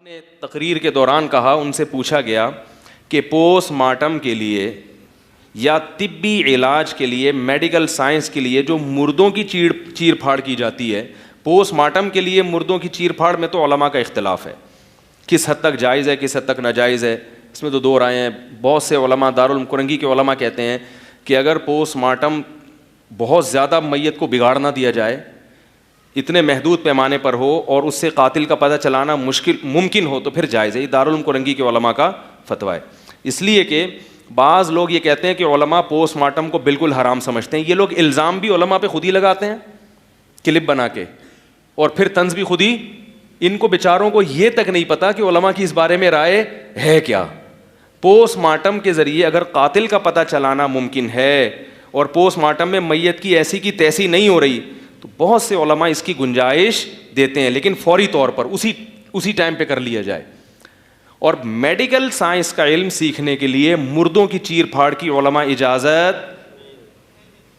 आपने तकरीर के दौरान कहा, उनसे पूछा गया कि पोस्टमार्टम के लिए या तिब्बी इलाज के लिए, मेडिकल साइंस के लिए जो मुर्दों की चीर फाड़ की जाती है, पोस्टमार्टम के लिए मुर्दों की चीर फाड़ में तो उलमा का इख्तिलाफ है, किस हद तक जायज़ है, किस हद तक नाजायज़ है, इसमें तो दो राय हैं। बहुत से उलमा, दारुल कुरंगी के उलमा कहते हैं कि अगर पोस्टमार्टम बहुत ज़्यादा मैयत को बिगाड़ ना दिया जाए, इतने महदूद पैमाने पर हो और उससे कातिल का पता चलाना मुमकिन हो तो फिर जायज़ है। ये दारुल कुरंगी के उलमा का फतवा है। इसलिए कि बाज़ लोग ये कहते हैं कि उलमा पोस्टमार्टम को बिल्कुल हराम समझते हैं। ये लोग इल्ज़ाम भी उलमा पे खुद ही लगाते हैं क्लिप बना के, और फिर तंज भी खुद ही। इनको बेचारों को ये तक नहीं पता कि उलमा की इस बारे में राय है क्या। पोस्टमार्टम के ज़रिए अगर कातिल का पता चलाना मुमकिन है और पोस्टमार्टम में मैयत की ऐसी की तैसी नहीं हो रही, तो बहुत से उलमा इसकी गुंजाइश देते हैं, लेकिन फौरी तौर पर उसी टाइम पे कर लिया जाए। और मेडिकल साइंस का इल्म सीखने के लिए मुर्दों की चीर फाड़ की उलमा इजाज़त,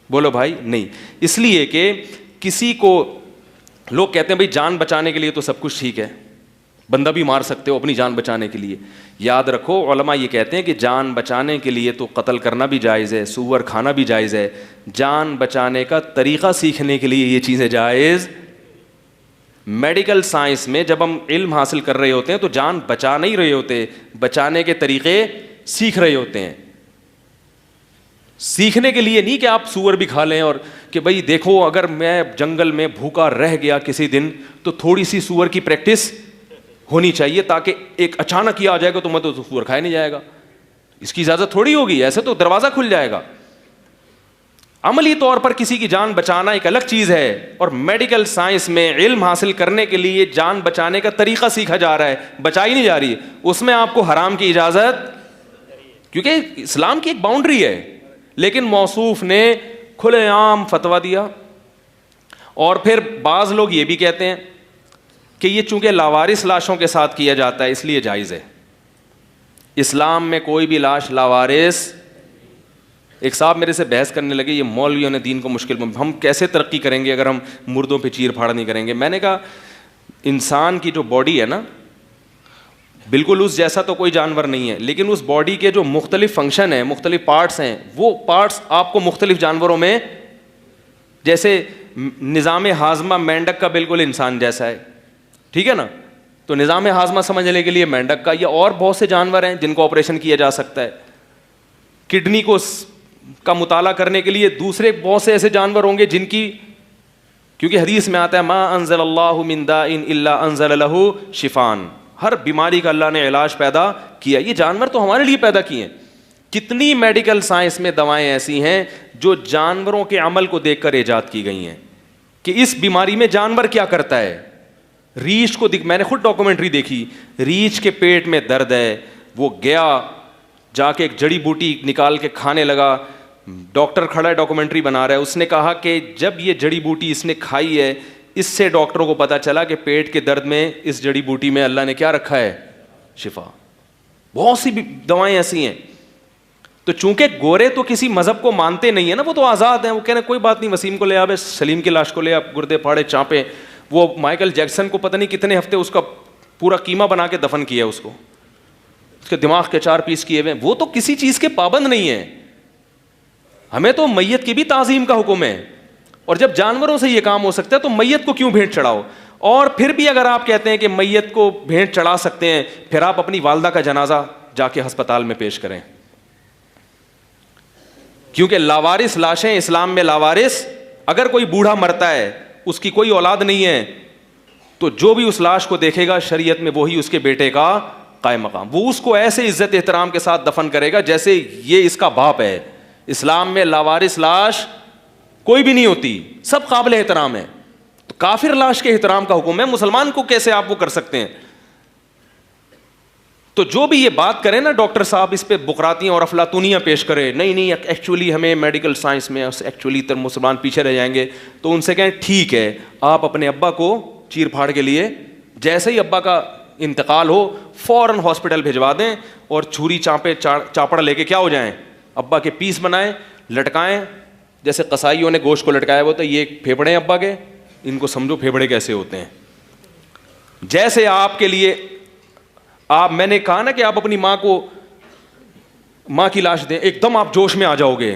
बोलो भाई, नहीं। इसलिए कि किसी को, लोग कहते हैं भाई जान बचाने के लिए तो सब कुछ ठीक है, बंदा भी मार सकते हो अपनी जान बचाने के लिए। याद रखो, उलमा ये कहते हैं कि जान बचाने के लिए तो कत्ल करना भी जायज़ है, सूअर खाना भी जायज़ है। जान बचाने का तरीक़ा सीखने के लिए ये चीज़ें जायज़। मेडिकल साइंस में जब हम इल्म हासिल कर रहे होते हैं तो जान बचा नहीं रहे होते, बचाने के तरीक़े सीख रहे होते हैं। सीखने के लिए नहीं कि आप सूअर भी खा लें और कि भाई देखो अगर मैं जंगल में भूखा रह गया किसी दिन तो थोड़ी सी सूअर की प्रैक्टिस होनी चाहिए, ताकि एक अचानक ही आ जाएगा तो मैं तो सूअर खाया नहीं जाएगा, इसकी इजाज़त थोड़ी होगी, ऐसे तो दरवाज़ा खुल जाएगा। अमली तौर पर किसी की जान बचाना एक अलग चीज़ है, और मेडिकल साइंस में इल्म हासिल करने के लिए जान बचाने का तरीक़ा सीखा जा रहा है, बचाई नहीं जा रही, उसमें आपको हराम की इजाज़त, क्योंकि इस्लाम की एक बाउंड्री है। लेकिन मौसूफ ने खुलेआम फतवा दिया। और फिर बाज़ लोग ये भी कहते हैं कि ये चूंकि लावारिस लाशों के साथ किया जाता है इसलिए जायज़ है। इस्लाम में कोई भी लाश लावारिस। एक साहब मेरे से बहस करने लगे, ये मौलवियों ने दीन को मुश्किल में, हम कैसे तरक्की करेंगे अगर हम मुर्दों पे चीर फाड़ नहीं करेंगे। मैंने कहा इंसान की जो बॉडी है ना, बिल्कुल उस जैसा तो कोई जानवर नहीं है, लेकिन उस बॉडी के जो मुख्तलिफ फंक्शन हैं, मुख्तलिफ पार्ट्स हैं, वो पार्ट्स आपको मुख्तलिफ जानवरों में, जैसे निज़ाम हाजमा मेंढक का बिल्कुल इंसान जैसा है, ठीक है ना, तो निज़ाम हाजमा समझने के लिए मेंढक का, या और बहुत से जानवर हैं जिनको ऑपरेशन किया जा सकता है। किडनी को का मुताला करने के लिए दूसरे बहुत से ऐसे जानवर होंगे जिनकी, क्योंकि हदीस में आता है मा अंज़लल्लाहु मिन दाइन इल्ला अंज़ल लहू शिफान, हर बीमारी का अल्लाह ने इलाज पैदा किया। ये जानवर तो हमारे लिए पैदा किए हैं। कितनी मेडिकल साइंस में दवाएं ऐसी हैं जो जानवरों के अमल को देखकर ईजाद की गई हैं कि इस बीमारी में जानवर क्या करता है। रीछ को मैंने खुद डॉक्यूमेंट्री देखी, रीछ के पेट में दर्द है, वो गया जाके एक जड़ी बूटी निकाल के खाने लगा, डॉक्टर खड़ा है डॉक्यूमेंट्री बना रहा है, उसने कहा कि जब ये जड़ी बूटी इसने खाई है, इससे डॉक्टरों को पता चला कि पेट के दर्द में इस जड़ी बूटी में अल्लाह ने क्या रखा है, शिफा। बहुत सी दवाएं ऐसी हैं। तो चूंकि गोरे तो किसी मजहब को मानते नहीं है ना, वो तो आज़ाद हैं, वो कह रहे कोई बात नहीं, वसीम को ले आवे, सलीम की लाश को ले आप, गुर्दे फाड़े चापे। वो माइकल जैक्सन को पता नहीं कितने हफ्ते उसका पूरा कीमा बना के दफन किया, उसको उसके दिमाग के 4 पीस किए हुए। वो तो किसी चीज़ के पाबंद नहीं है। हमें तो मैयत की भी ताज़ीम का हुक्म है, और जब जानवरों से ये काम हो सकता है तो मैयत को क्यों भेंट चढ़ाओ। और फिर भी अगर आप कहते हैं कि मैयत को भेंट चढ़ा सकते हैं, फिर आप अपनी वालदा का जनाजा जाके अस्पताल में पेश करें, क्योंकि लावारिस लाशें इस्लाम में लावारिस, अगर कोई बूढ़ा मरता है, उसकी कोई औलाद नहीं है, तो जो भी उस लाश को देखेगा शरीयत में वही उसके बेटे का कायम मकाम, वो उसको ऐसे इज्जत एहतराम के साथ दफन करेगा जैसे ये इसका बाप है। इस्लाम में लावारिस लाश कोई भी नहीं होती, सब काबिल एहतराम है। तो काफिर लाश के एहतराम का हुक्म है, मुसलमान को कैसे आप वो कर सकते हैं। तो जो भी ये बात करें ना डॉक्टर साहब, इस पे बुकरातियाँ और अफलातूनियाँ पेश करें, नहीं नहीं एक्चुअली हमें मेडिकल साइंस में एक्चुअली तो मुसलमान पीछे रह जाएंगे, तो उनसे कहें ठीक है, आप अपने अब्बा को चीर फाड़ के लिए, जैसे ही अब्बा का इंतकाल हो फौरन हॉस्पिटल भिजवा दें, और छुरी चापे चापड़ लेके क्या हो जाएं, अब्बा के पीस बनाएं, लटकाएं, जैसे कसाईयों ने गोश्त को लटकाया हुआ, तो ये फेफड़े अब्बा के, इनको समझो फेफड़े कैसे होते हैं। जैसे आपके लिए आप, मैंने कहा ना कि आप अपनी माँ को, माँ की लाश दें, एकदम आप जोश में आ जाओगे।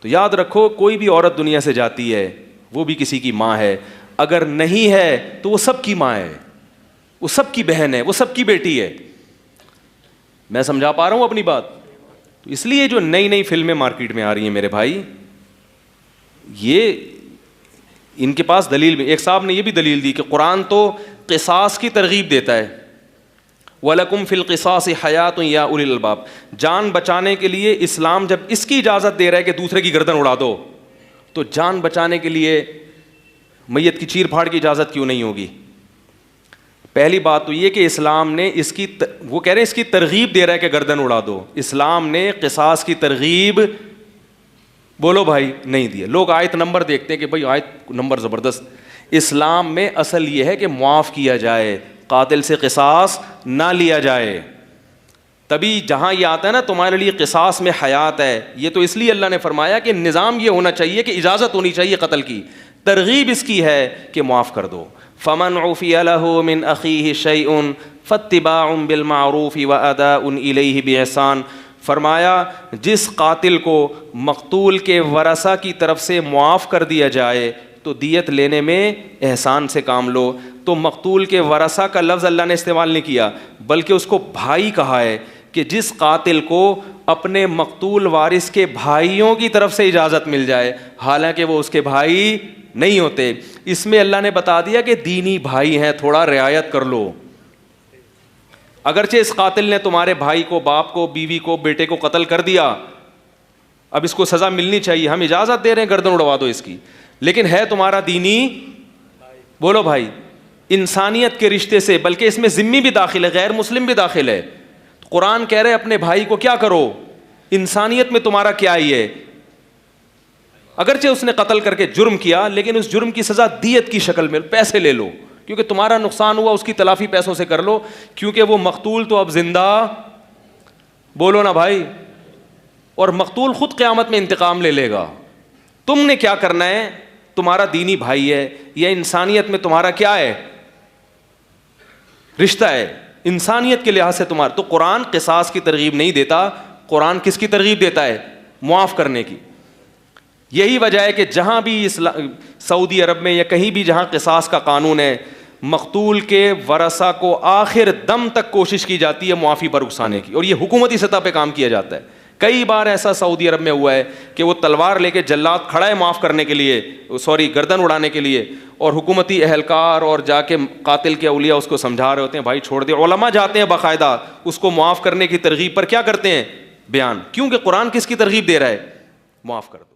तो याद रखो, कोई भी औरत दुनिया से जाती है वो भी किसी की माँ है, अगर नहीं है तो वो सबकी माँ है, वो सबकी बहन है, वो सबकी बेटी है। मैं समझा पा रहा हूं अपनी बात? तो इसलिए जो नई नई फिल्में मार्केट में आ रही हैं मेरे भाई, ये इनके पास दलील भी, एक साहब ने ये भी दलील दी कि कुरान तो क़िसास की तरगीब देता है, वलकुम फिल क़िसास हयातुन या उलिल अलबाब, जान बचाने के लिए इस्लाम जब इसकी इजाज़त दे रहा है कि दूसरे की गर्दन उड़ा दो, तो जान बचाने के लिए मैयत की चीर फाड़ की इजाज़त क्यों नहीं होगी? पहली बात तो ये कि इस्लाम ने इसकी वो कह रहे हैं इसकी तरगीब दे रहा है कि गर्दन उड़ा दो। इस्लाम ने क़िसास की तरगीब, बोलो भाई, नहीं दिया। लोग आयत नंबर देखते हैं कि भाई आयत नंबर ज़बरदस्त। इस्लाम में असल ये है कि मुआफ़ किया जाए, कातिल से क़िसास ना लिया जाए। तभी जहाँ ये आता है ना तुम्हारे लिए क़िसास में हयात है, ये तो इसलिए अल्लाह ने फरमाया कि निज़ाम ये होना चाहिए कि इजाज़त होनी चाहिए कत्ल की। तरगीब इसकी है कि मुआफ़ कर दो। फ़मन उफ़िय लहु मिन अख़ीहि शैउन फ़त्तिबाउन बिल मारूफ़ व अदाउन इलैहि बिइहसान। फरमाया जिस कातिल को मक़तूल के वरसा की तरफ से मुआफ़ कर दिया जाए तो दियत लेने में एहसान से काम लो। तो मक़तूल के वरसा का लफ्ज़ अल्लाह ने इस्तेमाल नहीं किया, बल्कि उसको भाई कहा है कि जिस कातिल को अपने मक़तूल वारिस के भाइयों की तरफ से इजाज़त मिल जाए, हालांकि वो उसके भाई नहीं होते। इसमें अल्लाह ने बता दिया कि दीनी भाई हैं, थोड़ा रियायत कर लो। अगरचे इस कातिल ने तुम्हारे भाई को, बाप को, बीवी को, बेटे को कत्ल कर दिया, अब इसको सज़ा मिलनी चाहिए, हम इजाज़त दे रहे हैं गर्दन उड़वा दो इसकी, लेकिन है तुम्हारा दीनी, बोलो भाई, इंसानियत के रिश्ते से, बल्कि इसमें ज़िम्मी भी दाखिल है, गैर मुस्लिम भी दाखिल है। तो कुरान कह रहे अपने भाई को क्या करो, इंसानियत में तुम्हारा क्या ही है। अगरचे उसने कत्ल करके जुर्म किया, लेकिन उस जुर्म की सज़ा दियत की शक्ल में, पैसे ले लो, क्योंकि तुम्हारा नुकसान हुआ, उसकी तलाफ़ी पैसों से कर लो, क्योंकि वो मक़तूल तो अब जिंदा, बोलो ना भाई, और मक़तूल खुद क़यामत में इंतकाम ले लेगा। तुमने क्या करना है, तुम्हारा दीनी भाई है, या इंसानियत में तुम्हारा क्या है, रिश्ता है, इंसानियत के लिहाज से तुम्हारा। तो कुरान क़िसास की तरगीब नहीं देता, कुरान किसकी तरगीब देता है, मुआफ़ करने की। यही वजह है कि जहाँ भी सऊदी अरब में या कहीं भी जहाँ क़िसास का कानून है, मक़तूल के वरसा को आखिर दम तक कोशिश की जाती है मुआफ़ी पर उकसाने की, और ये हुकूमती सतह पे काम किया जाता है। कई बार ऐसा सऊदी अरब में हुआ है कि वो तलवार लेके जल्लाद खड़ा है माफ़ करने के लिए, सॉरी गर्दन उड़ाने के लिए, और हुकूमती एहलकार और जाके कातिल के औलिया उसको समझा रहे होते हैं, भाई छोड़ दे। उलमा जाते हैं बाकायदा उसको मुआफ़ करने की तरगीब पर क्या करते हैं, बयान, क्योंकि कुरान किसकी तरगीब दे रहा है, मुआफ़ कर दो।